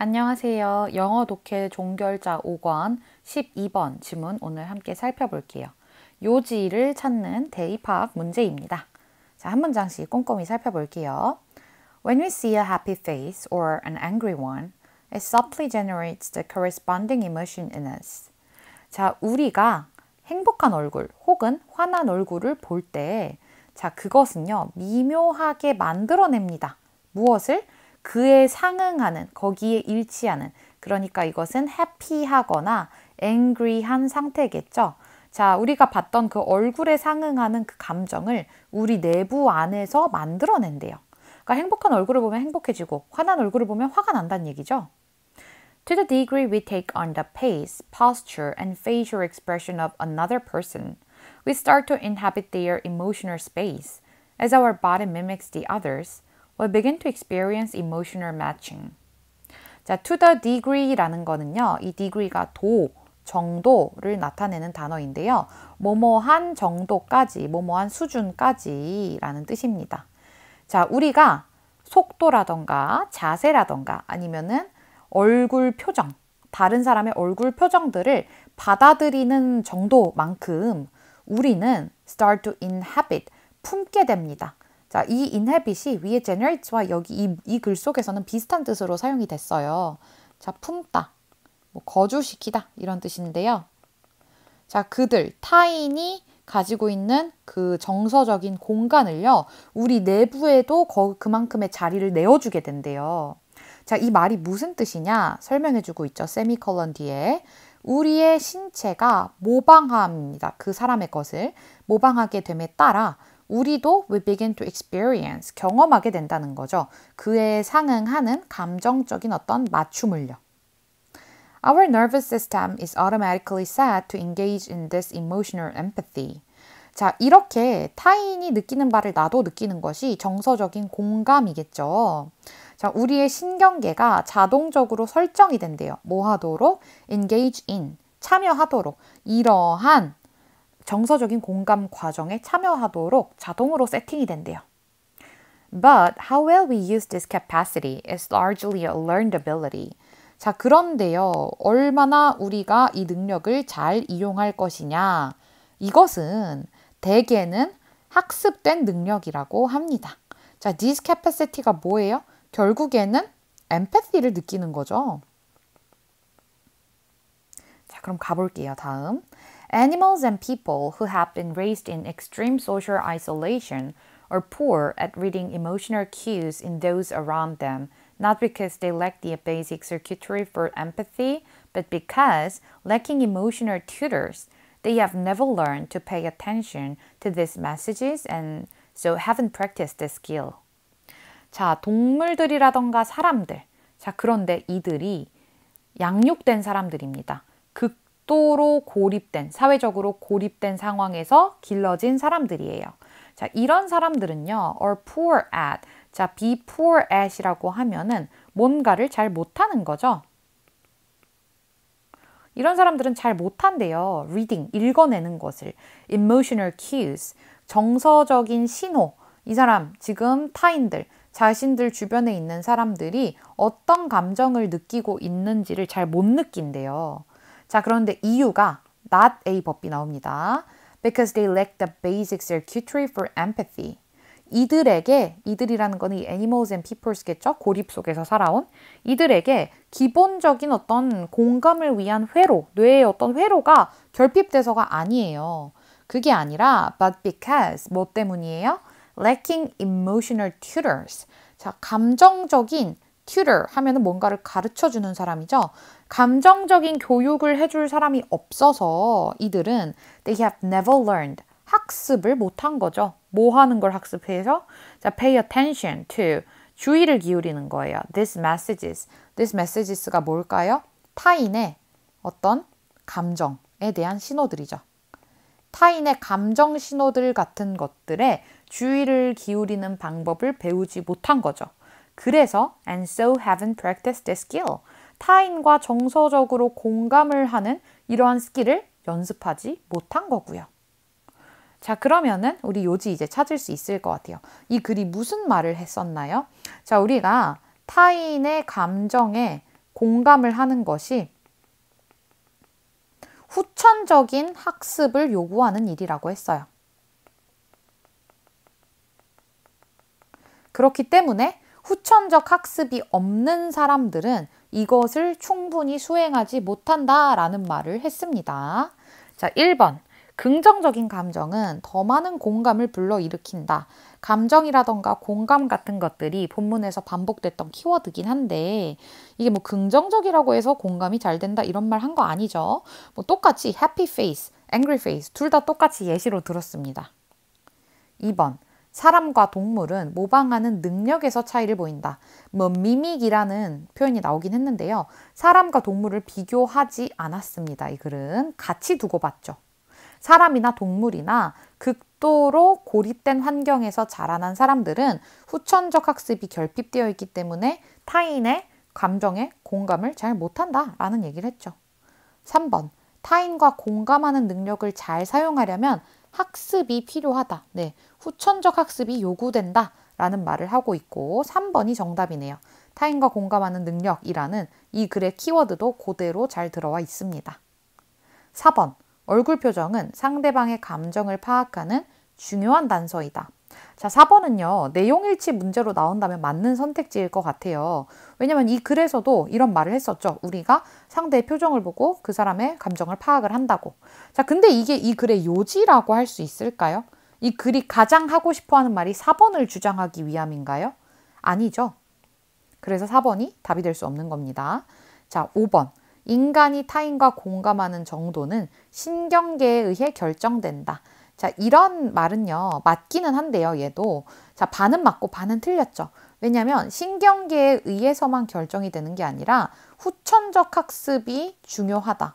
안녕하세요. 영어 독해 종결자 5권 12번 지문 오늘 함께 살펴볼게요. 요지를 찾는 대입학 문제입니다. 자, 한 문장씩 꼼꼼히 살펴볼게요. When we see a happy face or an angry one, it subtly generates the corresponding emotion in us. 자, 우리가 행복한 얼굴 혹은 화난 얼굴을 볼 때, 자, 그것은요, 미묘하게 만들어냅니다. 무엇을? 그에 상응하는, 거기에 일치하는, 그러니까 이것은 해피하거나 angry한 상태겠죠. 자, 우리가 봤던 그 얼굴에 상응하는 그 감정을 우리 내부 안에서 만들어낸대요. 그러니까 행복한 얼굴을 보면 행복해지고 화난 얼굴을 보면 화가 난다는 얘기죠. To the degree we take on the pace, posture, and facial expression of another person, we start to inhabit their emotional space. As our body mimics the others, we begin to experience emotional matching. 자, to the degree라는 거는요, 이 degree가 도, 정도를 나타내는 단어인데요. 뭐뭐한 정도까지, 뭐뭐한 수준까지 라는 뜻입니다. 자, 우리가 속도라던가 자세라던가 아니면은 얼굴 표정, 다른 사람의 얼굴 표정들을 받아들이는 정도만큼 우리는 start to inhabit, 품게 됩니다. 자, 이 inhabit이 위에 generates와 여기 이 글 속에서는 비슷한 뜻으로 사용이 됐어요. 자, 품다, 뭐 거주시키다 이런 뜻인데요. 자, 그들, 타인이 가지고 있는 그 정서적인 공간을요, 우리 내부에도 그만큼의 자리를 내어주게 된대요. 자, 이 말이 무슨 뜻이냐 설명해주고 있죠. 세미콜론 뒤에. 우리의 신체가 모방함입니다. 그 사람의 것을 모방하게 됨에 따라 우리도 we begin to experience, 경험하게 된다는 거죠. 그에 상응하는 감정적인 어떤 맞춤을요. Our nervous system is automatically set to engage in this emotional empathy. 자, 이렇게 타인이 느끼는 바를 나도 느끼는 것이 정서적인 공감이겠죠. 자, 우리의 신경계가 자동적으로 설정이 된대요. 뭐 하도록? engage in, 참여하도록. 이러한 정서적인 공감 과정에 참여하도록 자동으로 세팅이 된대요. But how well we use this capacity is largely a learned ability. 자, 그런데요, 얼마나 우리가 이 능력을 잘 이용할 것이냐. 이것은 대개는 학습된 능력이라고 합니다. 자, this capacity가 뭐예요? 결국에는 empathy를 느끼는 거죠. 자, 그럼 가볼게요. 다음. Animals and people who have been raised in extreme social isolation are poor at reading emotional cues in those around them, not because they lack the basic circuitry for empathy, but because, lacking emotional tutors, they have never learned to pay attention to these messages and so haven't practiced the skill. 자, 동물들이라던가 사람들. 자, 그런데 이들이 양육된 사람들입니다. 극도로 고립된, 사회적으로 고립된 상황에서 길러진 사람들이에요. 자, 이런 사람들은요, are poor at. 자, be poor at이라고 하면은 뭔가를 잘 못하는 거죠. 이런 사람들은 잘 못한대요. reading, 읽어내는 것을. emotional cues, 정서적인 신호. 이 사람, 지금 타인들, 자신들 주변에 있는 사람들이 어떤 감정을 느끼고 있는지를 잘 못 느낀대요. 자, 그런데 이유가 not a 법이 나옵니다. Because they lack the basic circuitry for empathy. 이들이라는 거는 이 animals and peoples겠죠? 고립 속에서 살아온 이들에게 기본적인 어떤 공감을 위한 회로, 뇌의 어떤 회로가 결핍돼서가 아니에요. 그게 아니라 but because 뭐 때문이에요? Lacking emotional tutors. 자, 감정적인 tutor 하면은 뭔가를 가르쳐주는 사람이죠. 감정적인 교육을 해줄 사람이 없어서 이들은 they have never learned. 학습을 못한 거죠. 뭐 하는 걸 학습해서? 자, pay attention to. 주의를 기울이는 거예요. These messages. These messages가 뭘까요? 타인의 어떤 감정에 대한 신호들이죠. 타인의 감정 신호들 같은 것들에 주의를 기울이는 방법을 배우지 못한 거죠. 그래서 and so haven't practiced the skill. 타인과 정서적으로 공감을 하는 이러한 스킬을 연습하지 못한 거고요. 자, 그러면은 우리 요지 이제 찾을 수 있을 것 같아요. 이 글이 무슨 말을 했었나요? 자, 우리가 타인의 감정에 공감을 하는 것이 후천적인 학습을 요구하는 일이라고 했어요. 그렇기 때문에 후천적 학습이 없는 사람들은 이것을 충분히 수행하지 못한다라는 말을 했습니다. 자, 1번. 긍정적인 감정은 더 많은 공감을 불러일으킨다. 감정이라던가 공감 같은 것들이 본문에서 반복됐던 키워드긴 한데 이게 뭐 긍정적이라고 해서 공감이 잘 된다 이런 말 한 거 아니죠. 뭐 똑같이 happy face, angry face 둘 다 똑같이 예시로 들었습니다. 2번. 사람과 동물은 모방하는 능력에서 차이를 보인다. 뭐 미믹이라는 표현이 나오긴 했는데요. 사람과 동물을 비교하지 않았습니다. 이 글은 같이 두고 봤죠. 사람이나 동물이나 극도로 고립된 환경에서 자라난 사람들은 후천적 학습이 결핍되어 있기 때문에 타인의 감정에 공감을 잘 못한다라는 얘기를 했죠. 3번. 타인과 공감하는 능력을 잘 사용하려면 학습이 필요하다. 네, 후천적 학습이 요구된다 라는 말을 하고 있고 3번이 정답이네요. 타인과 공감하는 능력이라는 이 글의 키워드도 그대로 잘 들어와 있습니다. 4번. 얼굴 표정은 상대방의 감정을 파악하는 중요한 단서이다. 자, 4번은요. 내용일치 문제로 나온다면 맞는 선택지일 것 같아요. 왜냐면 이 글에서도 이런 말을 했었죠. 우리가 상대의 표정을 보고 그 사람의 감정을 파악을 한다고. 자, 근데 이게 이 글의 요지라고 할 수 있을까요? 이 글이 가장 하고 싶어 하는 말이 4번을 주장하기 위함인가요? 아니죠. 그래서 4번이 답이 될 수 없는 겁니다. 자, 5번. 인간이 타인과 공감하는 정도는 신경계에 의해 결정된다. 자, 이런 말은요, 맞기는 한데요, 얘도. 자, 반은 맞고 반은 틀렸죠. 왜냐하면 신경계에 의해서만 결정이 되는 게 아니라 후천적 학습이 중요하다.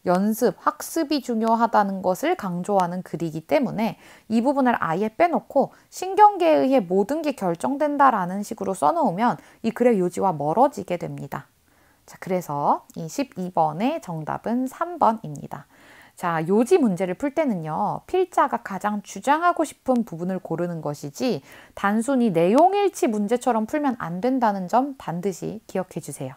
연습, 학습이 중요하다는 것을 강조하는 글이기 때문에 이 부분을 아예 빼놓고 신경계에 의해 모든 게 결정된다라는 식으로 써놓으면 이 글의 요지와 멀어지게 됩니다. 자, 그래서 이 12번의 정답은 3번입니다. 자, 요지 문제를 풀 때는요, 필자가 가장 주장하고 싶은 부분을 고르는 것이지 단순히 내용일치 문제처럼 풀면 안 된다는 점 반드시 기억해 주세요.